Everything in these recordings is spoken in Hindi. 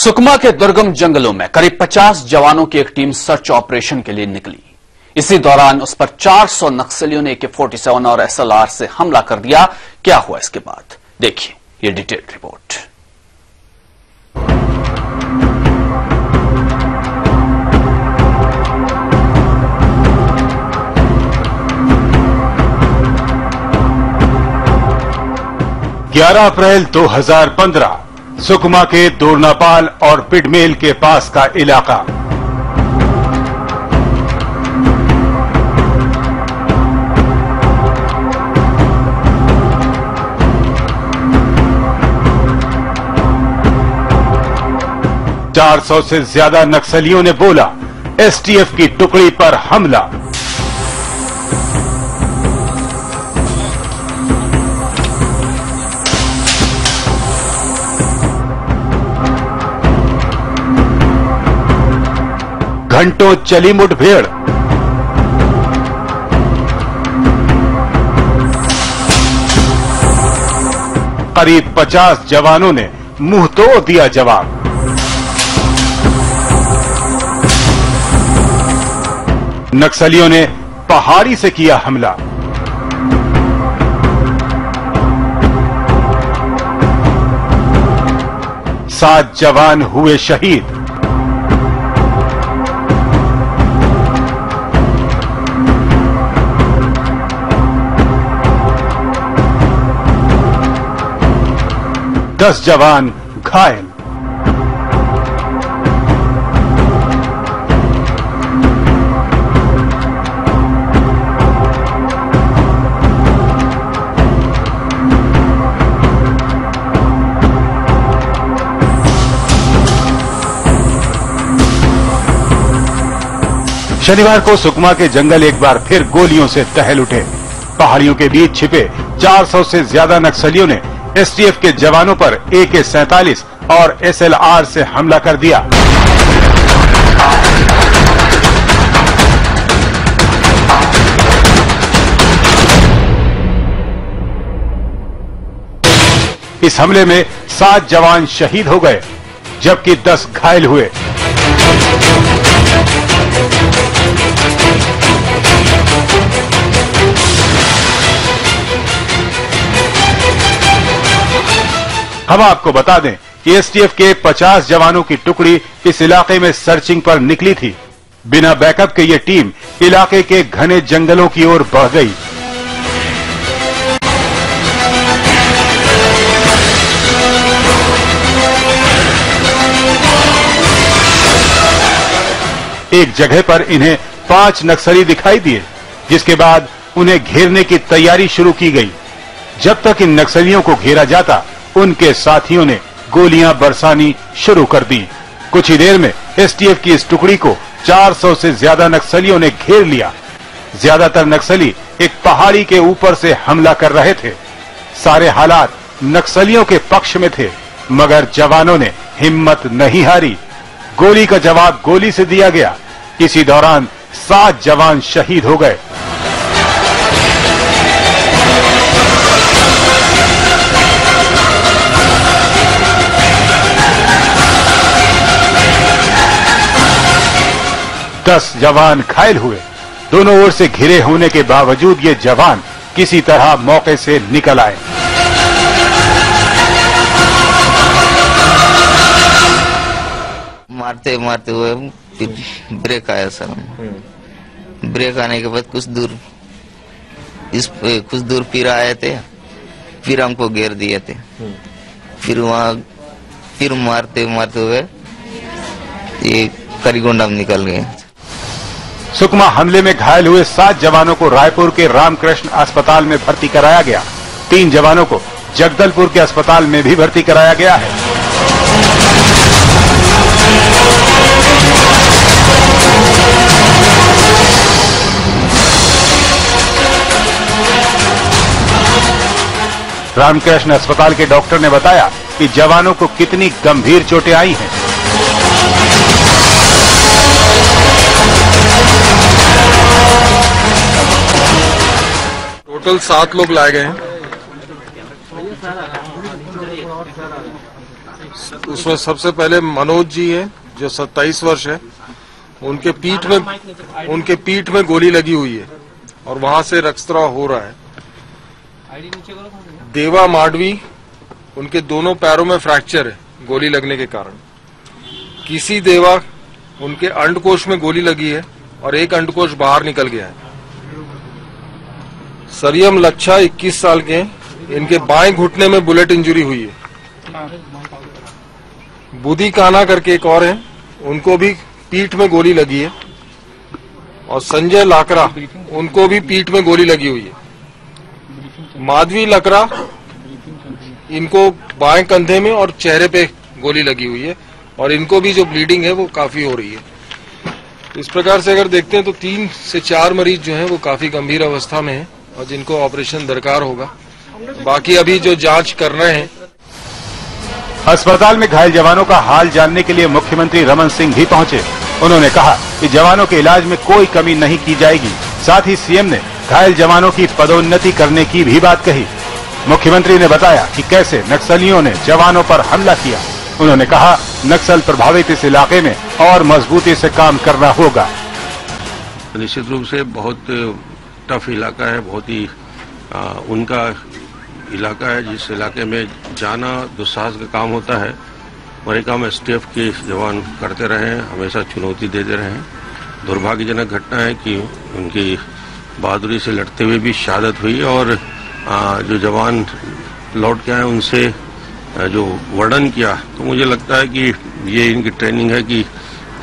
सुकमा के दुर्गम जंगलों में करीब 50 जवानों की एक टीम सर्च ऑपरेशन के लिए निकली। इसी दौरान उस पर 400 नक्सलियों ने AK-47 और SLR से हमला कर दिया। क्या हुआ इसके बाद, देखिए ये डिटेल्ड रिपोर्ट। अप्रैल 2015 सुकमा के दोरनापाल और पिडमेल के पास का इलाका। चार 400 से ज्यादा नक्सलियों ने बोला STF की टुकड़ी पर हमला। घंटों चली मुठभेड़। करीब 50 जवानों ने मुंह तोड़ दिया जवाब। नक्सलियों ने पहाड़ी से किया हमला। सात जवान हुए शहीद। दस जवान घायल। शनिवार को सुकमा के जंगल एक बार फिर गोलियों से दहल उठे। पहाड़ियों के बीच छिपे 400 से ज्यादा नक्सलियों ने STF के जवानों पर AK-47 और SLR से हमला कर दिया। इस हमले में 7 जवान शहीद हो गए जबकि 10 घायल हुए। हम आपको बता दें कि STF के 50 जवानों की टुकड़ी इस इलाके में सर्चिंग पर निकली थी। बिना बैकअप के ये टीम इलाके के घने जंगलों की ओर बढ़ गई। एक जगह पर इन्हें 5 नक्सली दिखाई दिए, जिसके बाद उन्हें घेरने की तैयारी शुरू की गई। जब तक इन नक्सलियों को घेरा जाता, उनके साथियों ने गोलियां बरसानी शुरू कर दी। कुछ ही देर में STF की इस टुकड़ी को 400 से ज्यादा नक्सलियों ने घेर लिया। ज्यादातर नक्सली एक पहाड़ी के ऊपर से हमला कर रहे थे। सारे हालात नक्सलियों के पक्ष में थे, मगर जवानों ने हिम्मत नहीं हारी। गोली का जवाब गोली से दिया गया। इसी दौरान 7 जवान शहीद हो गए। दस जवान घायल हुए। दोनों ओर से घिरे होने के बावजूद ये जवान किसी तरह मौके से निकल आए। मारते मारते हुए फिर ब्रेक आया सर। ब्रेक आने के बाद कुछ दूर फिर आए थे, फिर हमको घेर दिए थे। फिर वहाँ फिर मारते मारते हुए ये करीगोंडा में निकल गए। सुकमा हमले में घायल हुए 7 जवानों को रायपुर के रामकृष्ण अस्पताल में भर्ती कराया गया। 3 जवानों को जगदलपुर के अस्पताल में भी भर्ती कराया गया है। रामकृष्ण अस्पताल के डॉक्टर ने बताया कि जवानों को कितनी गंभीर चोटें आई हैं। टोटल 7 लोग लाए गए हैं। उसमें सबसे पहले मनोज जी हैं जो 27 वर्ष है, उनके पीठ में गोली लगी हुई है और वहां से रक्तस्राव हो रहा है। देवा माडवी, उनके दोनों पैरों में फ्रैक्चर है गोली लगने के कारण। किसी देवा, उनके अंडकोश में गोली लगी है और एक अंडकोश बाहर निकल गया है। सरियम लच्छा 21 साल के हैं, इनके बाएं घुटने में बुलेट इंजरी हुई है। बुधी काना करके एक और है, उनको भी पीठ में गोली लगी है। और संजय लाकरा, उनको भी पीठ में गोली लगी हुई है। माधवी लकरा, इनको बाएं कंधे में और चेहरे पे गोली लगी हुई है और इनको भी जो ब्लीडिंग है वो काफी हो रही है। इस प्रकार से अगर देखते हैं तो 3 से 4 मरीज जो हैं वो काफी गंभीर अवस्था में हैं और जिनको ऑपरेशन दरकार होगा। बाकी अभी जो जांच कर रहे हैं। अस्पताल में घायल जवानों का हाल जानने के लिए मुख्यमंत्री रमन सिंह भी पहुंचे। उन्होंने कहा कि जवानों के इलाज में कोई कमी नहीं की जाएगी। साथ ही सीएम ने घायल जवानों की पदोन्नति करने की भी बात कही। मुख्यमंत्री ने बताया कि कैसे नक्सलियों ने जवानों पर हमला किया। उन्होंने कहा, नक्सल प्रभावित इस इलाके में और मजबूती से काम करना होगा। निश्चित रूप से बहुत टफ इलाका है, बहुत ही उनका इलाका है जिस इलाके में जाना दुस्साहस का काम होता है और ये काम एसटीएफ के जवान करते रहे हैं, हमेशा चुनौती देते रहे हैं। दुर्भाग्यजनक घटना है कि उनकी बहादुरी से लड़ते हुए भी शहादत हुई और जो जवान लौट के आए उनसे जो वर्णन किया तो मुझे लगता है कि ये इनकी ट्रेनिंग है कि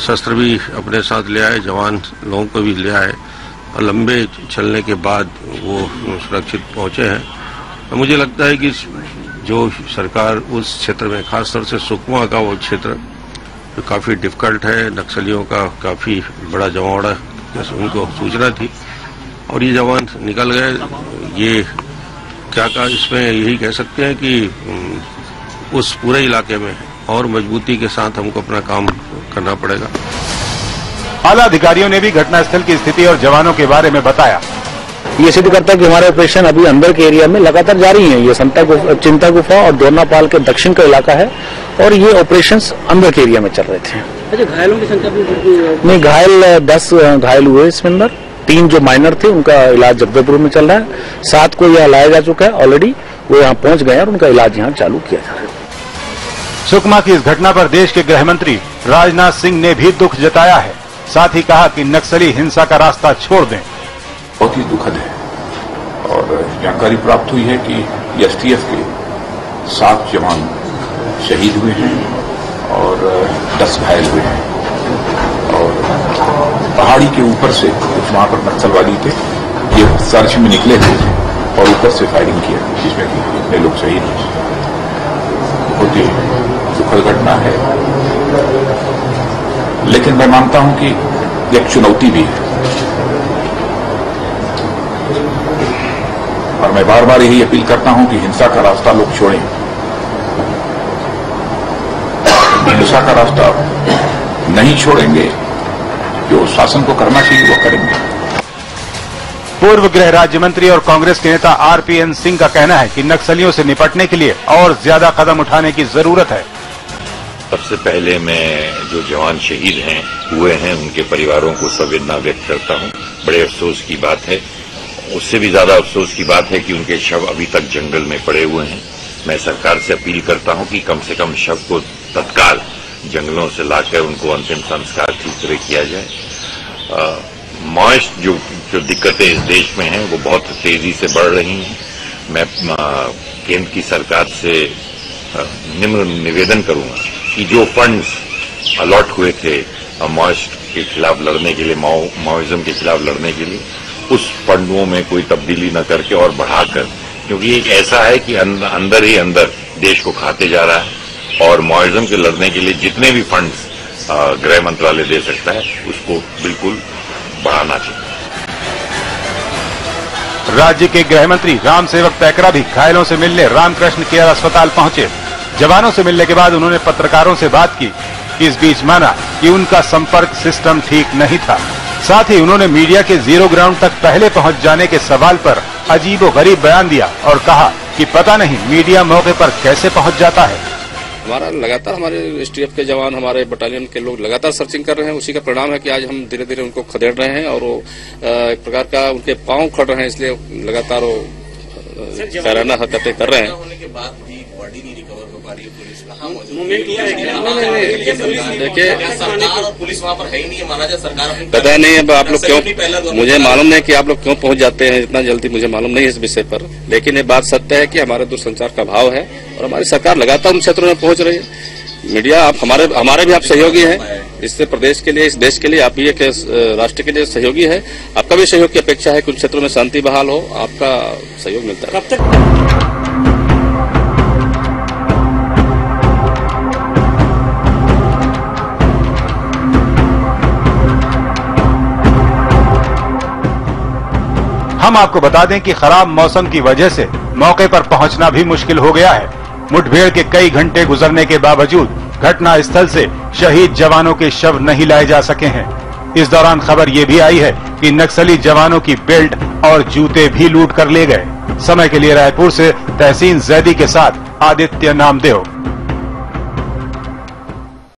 शस्त्र भी अपने साथ ले आए, जवान लोगों को भी ले आए और लंबे चलने के बाद वो सुरक्षित पहुंचे हैं। तो मुझे लगता है कि जो सरकार उस क्षेत्र में, खासतौर से सुकमा का वो क्षेत्र जो काफी डिफिकल्ट है, नक्सलियों का काफी बड़ा जमावड़ा उनको सूचना थी और ये जवान निकल गए। ये क्या कहा, इसमें यही कह सकते हैं कि उस पूरे इलाके में और मजबूती के साथ हमको अपना काम करना पड़ेगा। आला अधिकारियों ने भी घटनास्थल की स्थिति और जवानों के बारे में बताया। ये सिद्ध करता है कि हमारे ऑपरेशन अभी अंदर के एरिया में लगातार जारी हैं। ये चिंता गुफा और दोरनापाल के दक्षिण का इलाका है और ये ऑपरेशंस अंदर के एरिया में चल रहे थे। अच्छा, घायलों की संख्या भी नहीं, घायल 10 घायल हुए इसमें अंदर। 3 जो माइनर थे उनका इलाज जगदलपुर में चल रहा है। 7 को यह लाया जा चुका है ऑलरेडी, वो यहाँ पहुंच गए और उनका इलाज यहाँ चालू किया जा रहा है। सुकमा की इस घटना पर देश के गृह मंत्री राजनाथ सिंह ने भी दुख जताया है। साथ ही कहा कि नक्सली हिंसा का रास्ता छोड़ दें। बहुत ही दुखद है और जानकारी प्राप्त हुई है कि एसटीएफ के 7 जवान शहीद हुए हैं और 10 घायल हुए हैं और पहाड़ी के ऊपर से कुछ वहां पर नक्सलवादी थे, ये सर्च में निकले थे और ऊपर से फायरिंग किया जिसमें कि इतने लोग शहीद हुए। बहुत ही दुखद घटना है, लेकिन मैं मानता हूं कि एक चुनौती भी है और मैं बार बार यही अपील करता हूं कि हिंसा का रास्ता लोग छोड़ें। हिंसा का रास्ता नहीं छोड़ेंगे, जो शासन को करना चाहिए वो करेंगे। पूर्व गृह राज्य मंत्री और कांग्रेस के नेता आरपीएन सिंह का कहना है कि नक्सलियों से निपटने के लिए और ज्यादा कदम उठाने की जरूरत है। सबसे पहले मैं जो जवान शहीद हुए हैं उनके परिवारों को संवेदना व्यक्त करता हूं। बड़े अफसोस की बात है, उससे भी ज्यादा अफसोस की बात है कि उनके शव अभी तक जंगल में पड़े हुए हैं। मैं सरकार से अपील करता हूं कि कम से कम शव को तत्काल जंगलों से लाकर उनको अंतिम संस्कार ठीक तरह किया जाए। मॉइस्ट जो दिक्कतें इस देश में हैं वो बहुत तेजी से बढ़ रही हैं। मैं केंद्र की सरकार से निम्न निवेदन करूंगा कि जो फंड्स अलॉट हुए थे मॉइस्ट के खिलाफ लड़ने के लिए, माओइज्म के खिलाफ लड़ने के लिए, उस फंडों में कोई तब्दीली न करके और बढ़ाकर, क्योंकि एक ऐसा है कि अंदर ही अंदर देश को खाते जा रहा है और माओइज्म के लड़ने के लिए जितने भी फंड्स गृह मंत्रालय दे सकता है उसको बिल्कुल बढ़ाना चाहिए। राज्य के गृह मंत्री रामसेवक पैकरा भी घायलों से मिलने रामकृष्ण केयर अस्पताल पहुंचे। जवानों से मिलने के बाद उन्होंने पत्रकारों से बात की। इस बीच माना कि उनका संपर्क सिस्टम ठीक नहीं था। साथ ही उन्होंने मीडिया के जीरो ग्राउंड तक पहले पहुंच जाने के सवाल पर अजीबोगरीब बयान दिया और कहा कि पता नहीं मीडिया मौके पर कैसे पहुंच जाता है। हमारा लगातार हमारे एसटीएफ के जवान, हमारे बटालियन के लोग लगातार सर्चिंग कर रहे हैं। उसी का परिणाम है कि आज हम धीरे धीरे उनको खदेड़ रहे हैं और वो एक प्रकार का उनके पांव खड़ रहे हैं, इसलिए लगातार वो सराहना हरकतें कर रहे हैं। देखिए पुलिस वहाँ पर है ही नहीं, माना जाए सरकार पता नहीं अब आप लोग क्यों, मुझे मालूम नहीं कि आप लोग क्यों पहुंच जाते हैं इतना जल्दी, मुझे मालूम नहीं है इस विषय पर। लेकिन ये बात सत्य है कि हमारे दूरसंचार का अभाव है और हमारी सरकार लगातार उन क्षेत्रों में पहुंच रही है। मीडिया आप हमारे भी आप सहयोगी हैं, इससे प्रदेश के लिए, इस देश के लिए आप भी एक राष्ट्र के लिए सहयोगी है। आपका भी सहयोग की अपेक्षा है कि उन क्षेत्रों में शांति बहाल हो, आपका सहयोग मिलता है। हम आपको बता दें कि खराब मौसम की वजह से मौके पर पहुंचना भी मुश्किल हो गया है। मुठभेड़ के कई घंटे गुजरने के बावजूद घटना स्थल से शहीद जवानों के शव नहीं लाए जा सके हैं। इस दौरान खबर ये भी आई है कि नक्सली जवानों की बेल्ट और जूते भी लूट कर ले गए। समय के लिए रायपुर से तहसीन जैदी के साथ आदित्य नामदेव।